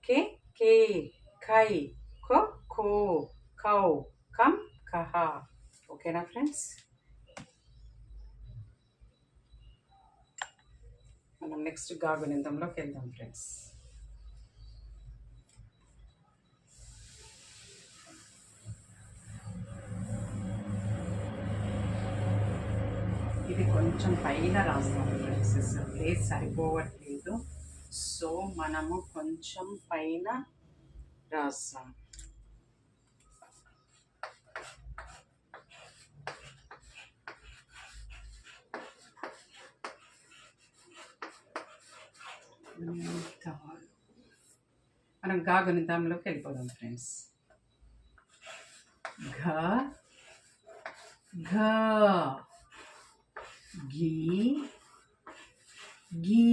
కే కే ఖై ఖో ఖో ఖౌ ఖం ఖహ. ఓకేనా ఫ్రెండ్స్? మనం నెక్స్ట్ గాగునిందంలోకి వెళ్దాం ఫ్రెండ్స్. ఇది కొంచెం పైన రాస్తాం ఫ్రెండ్స్, ప్లేస్ సరిపోవట్లేదు. సో మనము కొంచెం పైన రాస్తాం. మనం గాగునిందంలోకి వెళ్ళిపోదాం ఫ్రెండ్స్. ఘ ఘ గి గి